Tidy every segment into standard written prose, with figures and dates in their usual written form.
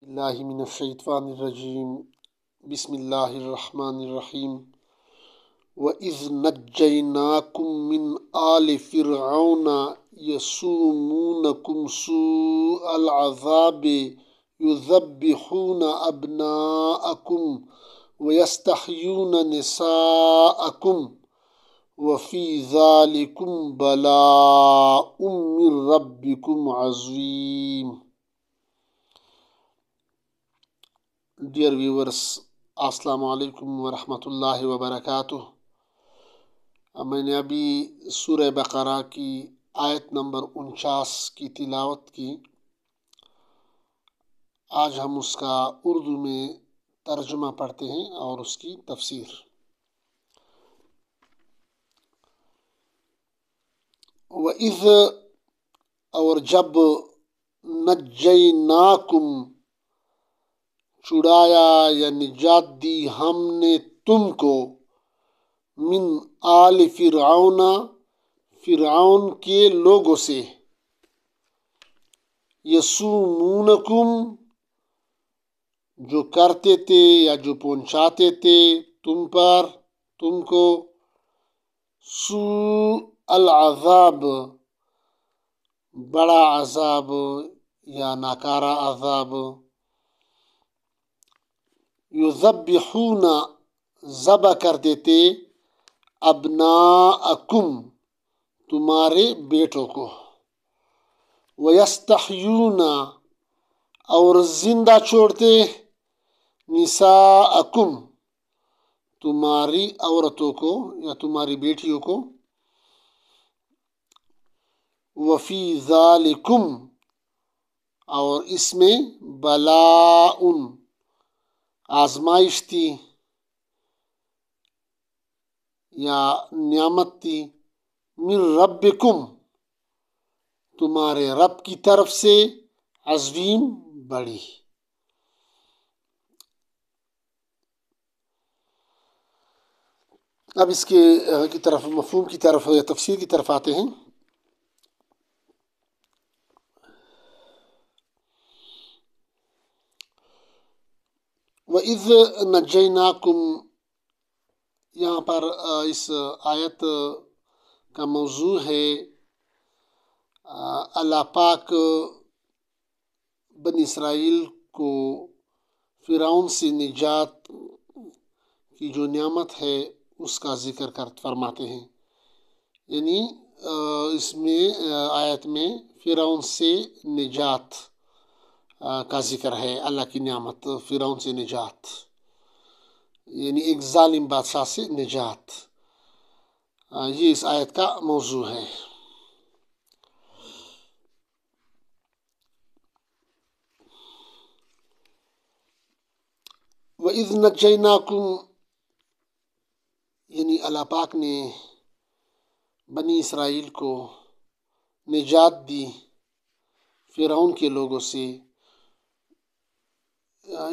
اللہ من الشیطان الرجیم بسم اللہ الرحمن الرحیم وَإِذْ نَجَّيْنَاكُمْ مِنْ آلِ فِرْعَوْنَ يَسُومُونَكُمْ سُوءَ الْعَذَابِ يُذَبِّحُونَ أَبْنَاءَكُمْ وَيَسْتَحْيُونَ نِسَاءَكُمْ وَفِي ذَلِكُمْ بَلَاءٌ مِّن رَبِّكُمْ عَظِيمٌ. ڈیئر ویورس، السلام علیکم ورحمۃ اللہ وبرکاتہ. میں نے ابھی سورہ بقرہ کی آیت نمبر 49 کی تلاوت کی. آج ہم اس کا اردو میں ترجمہ پڑھتے ہیں اور اس کی تفسیر. وَإِذْ اور جب نَجَّيْنَاكُمْ چھڑایا یا نجات دی ہم نے تم کو من آل فرعون فرعون کے لوگوں سے یسومونکم جو کرتے تھے یا جو پہنچاتے تھے تم کو سوء العذاب بڑا عذاب یا ناکارہ عذاب. یذبحون ذبح کر دیتے ابناءکم تمہارے بیٹوں کو ویستحیون اور زندہ چھوڑتے نساءکم تمہاری عورتوں کو یا تمہاری بیٹیوں کو. وفی ذالکم اور اس میں بلاء آزمائش تھی یا نعمت تھی من ربکم تمہارے رب کی طرف سے عظیم بڑی. اب اس کی طرف مفہوم کی طرف یا تفسیر کی طرف آتے ہیں. وَإِذْ نَجَّيْنَاكُمْ یہاں پر اس آیت کا موضوع ہے اللہ پاک بنی اسرائیل کو فرعون سے نجات کی جو نعمت ہے اس کا ذکر فرماتے ہیں. یعنی اس میں آیت میں فرعون سے نجات کا ذکر ہے. اللہ کی نعمت فرعون سے نجات یعنی ایک ظالم بادشاہ سے نجات، یہ اس آیت کا موضوع ہے. وَإِذْ نَجَّيْنَاكُمْ یعنی اللہ پاک نے بنی اسرائیل کو نجات دی فرعون کے لوگوں سے.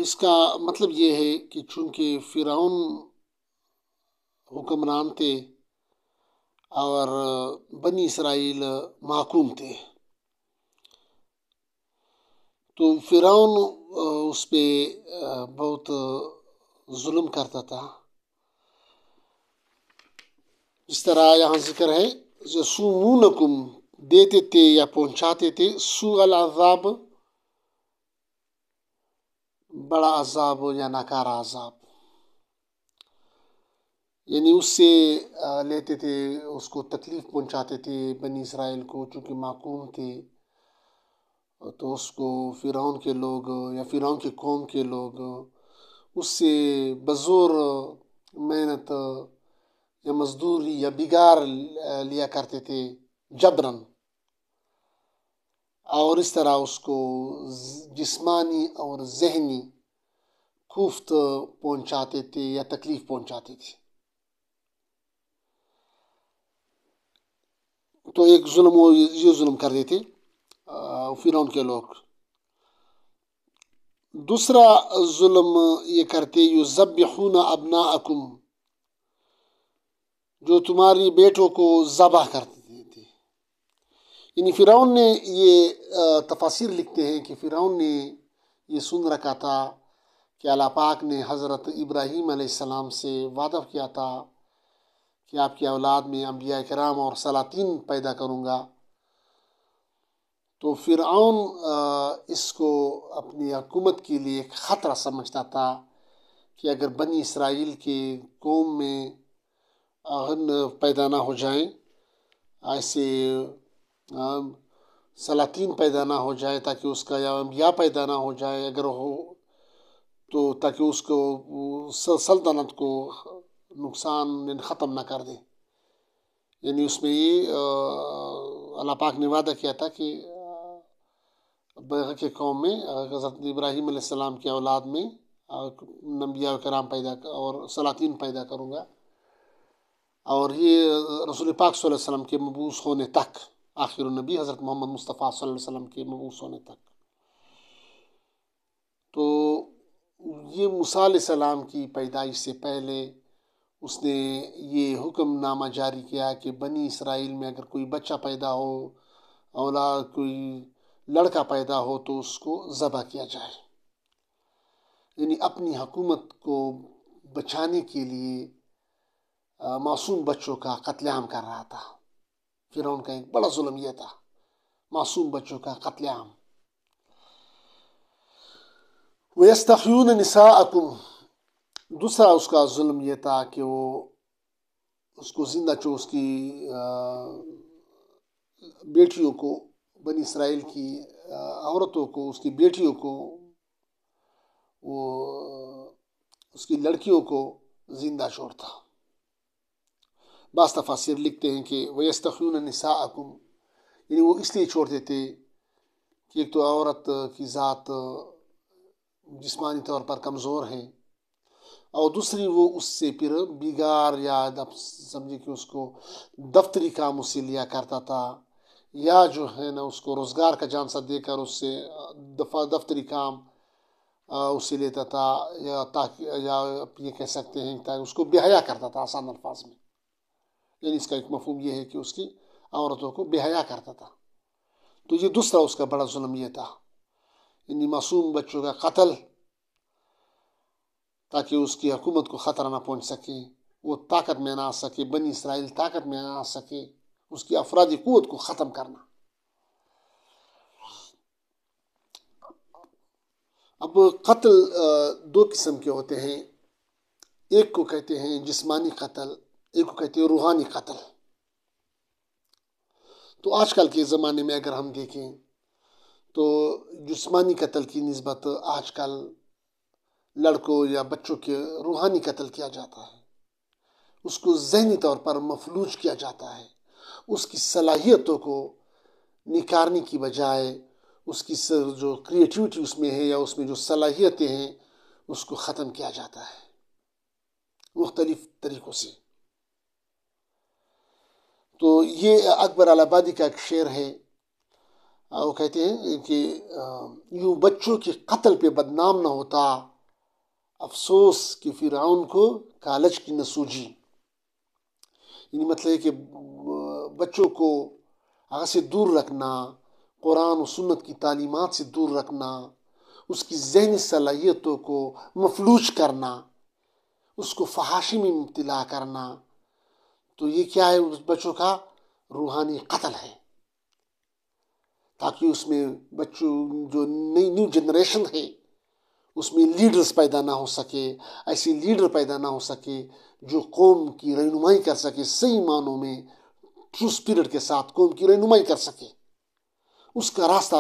اس کا مطلب یہ ہے کہ چونکہ فرعون حکمران تھے اور بنی اسرائیل محکوم تھے، تو فرعون اس پہ بہت ظلم کرتا تھا. اس طرح یہاں ذکر ہے یسومونکم دیتے تھے یا پہنچاتے تھے سوء العذاب بڑا عذاب یا ناکارہ عذاب. یعنی اس سے لیتے تھے، اس کو تکلیف پہنچاتے تھے بنی اسرائیل کو، چونکہ محکوم تھے تو اس کو فرعون کے لوگ یا فرعون کے قوم کے لوگ اس سے بزور محنت یا مزدوری یا بگار لیا کرتے تھے جبراً، اور اس طرح اس کو جسمانی اور ذہنی کوفت پہنچاتے تھے یا تکلیف پہنچاتے تھے. تو ایک ظلم وہ یہ ظلم کر دیتے فرعون کے لوگ. دوسرا ظلم یہ کرتے یذبحون ابناءکم جو تمہاری بیٹوں کو ذبح کرتے تھے. یعنی فرعون نے یہ تفاسیر لکھتے ہیں کہ فرعون نے یہ سن رکھا تھا کہ اللہ پاک نے حضرت ابراہیم علیہ السلام سے وعدہ کیا تھا کہ آپ کی اولاد میں انبیاء کرام اور سلاطین پیدا کروں گا. تو فرعون اس کو اپنی حکومت کے لیے ایک خطرہ سمجھتا تھا کہ اگر بنی اسرائیل کے قوم میں پیدا نہ ہو جائیں، ایسے سلاطین پیدا نہ ہو جائے، تاکہ اس کا یا انبیاء پیدا نہ ہو جائے اگر ہو تو، تاکہ اس کو سلطنت کو نقصان ختم نہ کر دے. یعنی اس میں یہ اللہ پاک نے وعدہ کیا تھا کہ کے قوم میں حضرت ابراہیم علیہ السلام کی اولاد میں انبیاء کرام پیدا اور سلاطین پیدا کروں گا. اور یہ رسول پاک صلی اللہ علیہ وسلم کے مبعوث ہونے تک، آخر النبی حضرت محمد مصطفیٰ صلی اللہ علیہ وسلم کے مبعوث ہونے تک. تو یہ موسیٰ علیہ السلام کی پیدائش سے پہلے اس نے یہ حکم نامہ جاری کیا کہ بنی اسرائیل میں اگر کوئی بچہ پیدا ہو، اولاد کوئی لڑکا پیدا ہو، تو اس کو ذبح کیا جائے. یعنی اپنی حکومت کو بچانے کے لیے معصوم بچوں کا قتل عام کر رہا تھا. فرعون کا ایک بڑا ظلم یہ تھا، معصوم بچوں کا قتل عام. وَيَسْتَحْيُونَ نِسَاءَكُمْ، دوسرا اس کا ظلم یہ تھا کہ وہ اس کو زندہ اس کی بیٹیوں کو، بنی اسرائیل کی عورتوں کو، اس کی بیٹیوں کو، وہ اس کی لڑکیوں کو زندہ چھوڑتا. بعض تفاسیر لکھتے ہیں کہ وَيَسْتَحْيُونَ نِسَاءَكُمْ، یعنی وہ اس لیے چھوڑتے تھے کہ ایک تو عورت کی ذات جسمانی طور پر کمزور ہے، اور دوسری وہ اس سے پھر بگار یا سمجھے کہ اس کو دفتری کام اس سے لیا کرتا تھا، یا جو ہے نا اس کو روزگار کا جانسا دے کر اس سے دفتری کام اس سے لیتا تھا، یا یہ کہہ سکتے ہیں کہ اس کو بے حیا کرتا تھا آسان الفاظ میں. یعنی اس کا ایک مفہوم یہ ہے کہ اس کی عورتوں کو بے حیا کرتا تھا. تو یہ دوسرا اس کا بڑا ظلم یہ تھا، یعنی معصوم بچوں کا قتل، تاکہ اس کی حکومت کو خطرہ نہ پہنچ سکے، وہ طاقت میں نہ آ سکے، بنی اسرائیل طاقت میں نہ آ سکے، اس کی افرادی قوت کو ختم کرنا. اب قتل دو قسم کے ہوتے ہیں، ایک کو کہتے ہیں جسمانی قتل، ایک کو کہتے ہیں روحانی قتل. تو آج کل کے زمانے میں اگر ہم دیکھیں تو جسمانی قتل کی نسبت آج کل لڑکوں یا بچوں کے روحانی قتل کیا جاتا ہے. اس کو ذہنی طور پر مفلوج کیا جاتا ہے، اس کی صلاحیتوں کو نکارنے کی بجائے اس کی جو کریٹیوٹی اس میں ہے یا اس میں جو صلاحیتیں ہیں اس کو ختم کیا جاتا ہے مختلف طریقوں سے. تو یہ اکبر الآبادی کا ایک شعر ہے، وہ کہتے ہیں کہ یوں بچوں کے قتل پہ بدنام نہ ہوتا، افسوس کہ فرعون کو کالج کی نہ سوجی. یعنی مطلب ہے کہ بچوں کو آگ سے دور رکھنا، قرآن و سنت کی تعلیمات سے دور رکھنا، اس کی ذہنی صلاحیتوں کو مفلوج کرنا، اس کو فحاشی میں مبتلا کرنا، تو یہ کیا ہے؟ اس بچوں کا روحانی قتل ہے. تاکہ اس میں بچوں جو نیو جنریشن ہے اس میں لیڈرز پیدا نہ ہو سکے، ایسے لیڈر پیدا نہ ہو سکے جو قوم کی رہنمائی کر سکے، صحیح معنوں میں ٹرو اسپرٹ کے ساتھ قوم کی رہنمائی کر سکے. اس کا راستہ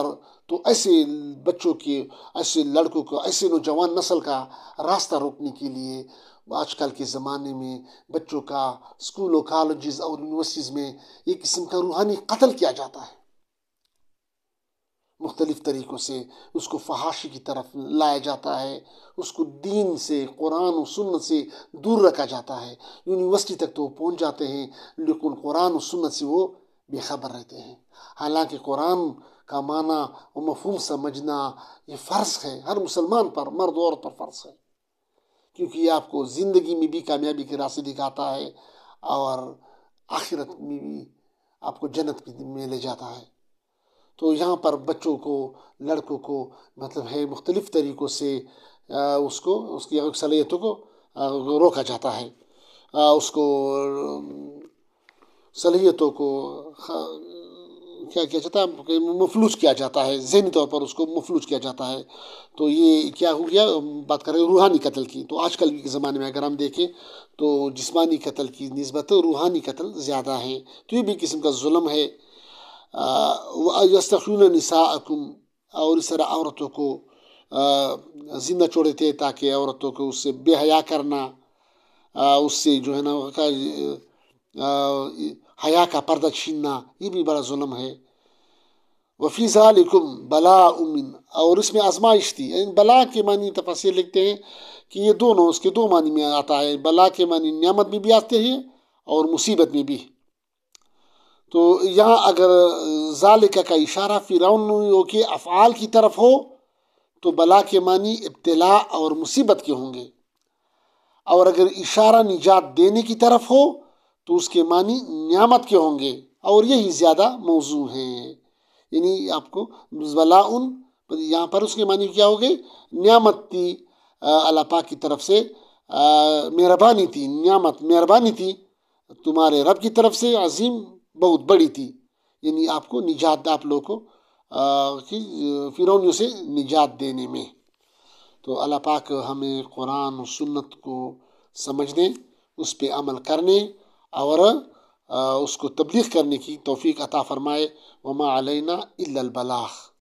تو ایسے بچوں کے، ایسے لڑکوں کو، ایسے نوجوان نسل کا راستہ روکنے کے لیے آج کل کے زمانے میں بچوں کا اسکولوں، کالجز اور یونیورسٹیز میں ایک قسم کا روحانی قتل کیا جاتا ہے. مختلف طریقوں سے اس کو فحاشی کی طرف لایا جاتا ہے، اس کو دین سے، قرآن و سنت سے دور رکھا جاتا ہے. یونیورسٹی تک تو وہ پہنچ جاتے ہیں لیکن قرآن و سنت سے وہ بے خبر رہتے ہیں. حالانکہ قرآن کا معنی و مفہوم سمجھنا یہ فرض ہے، ہر مسلمان پر، مرد و عورت پر فرض ہے، کیونکہ یہ آپ کو زندگی میں بھی کامیابی کے راستے دکھاتا ہے اور آخرت میں بھی آپ کو جنت میں لے جاتا ہے. تو یہاں پر بچوں کو، لڑکوں کو مطلب ہے مختلف طریقوں سے اس کی صلاحیتوں کو روکا جاتا ہے، اس کو صلاحیتوں کو کیا کیا جاتا ہے، مفلوج کیا جاتا ہے، ذہنی طور پر اس کو مفلوج کیا جاتا ہے۔ تو یہ کیا ہو گیا، بات کر رہے ہیں روحانی قتل کی۔ تو آج کل کے زمانے میں اگر ہم دیکھیں تو جسمانی قتل کی نسبت روحانی قتل زیادہ ہے، تو یہ بھی قسم کا ظلم ہے۔ وَيَسْتَحْيُونَ نِسَاءَكُمْ، اور اس طرح عورتوں کو زندہ چھوڑے تھے تاکہ عورتوں کو اس سے بے حیا کرنا، اس سے جو ہے نا حیا کا پردہ چھیننا، یہ بھی بڑا ظلم ہے۔ وَفِي ذَلِكُمْ بَلَاءٌ مِّنْ، اور اس میں آزمائش تھی۔ بلا کے معنی تفسیر لکھتے ہیں کہ یہ دونوں، اس کے دو معنی میں آتا ہے۔ بلا کے معنی نعمت میں بھی آتے ہیں اور مصیبت میں بھی۔ تو یہاں اگر ذالک کا اشارہ فرعون کے افعال کی طرف ہو تو بلا کے معنی ابتلاء اور مصیبت کے ہوں گے، اور اگر اشارہ نجات دینے کی طرف ہو تو اس کے معنی نعمت کے ہوں گے، اور یہی زیادہ موزوں ہیں۔ یعنی آپ کو بلاء، یہاں پر اس کے معنی کیا ہو گئے، نعمت تھی اللہ پاک کی طرف سے، مہربانی تھی، نعمت مہربانی تھی تمہارے رب کی طرف سے، عظیم بہت بڑی تھی، یعنی آپ کو نجات، آپ لوگوں کو فرعونیوں سے نجات دینے میں۔ تو اللہ پاک ہمیں قرآن و سنت کو سمجھنے، اس پہ عمل کرنے اور اس کو تبلیغ کرنے کی توفیق عطا فرمائے۔ وما علینا الا البلاغ۔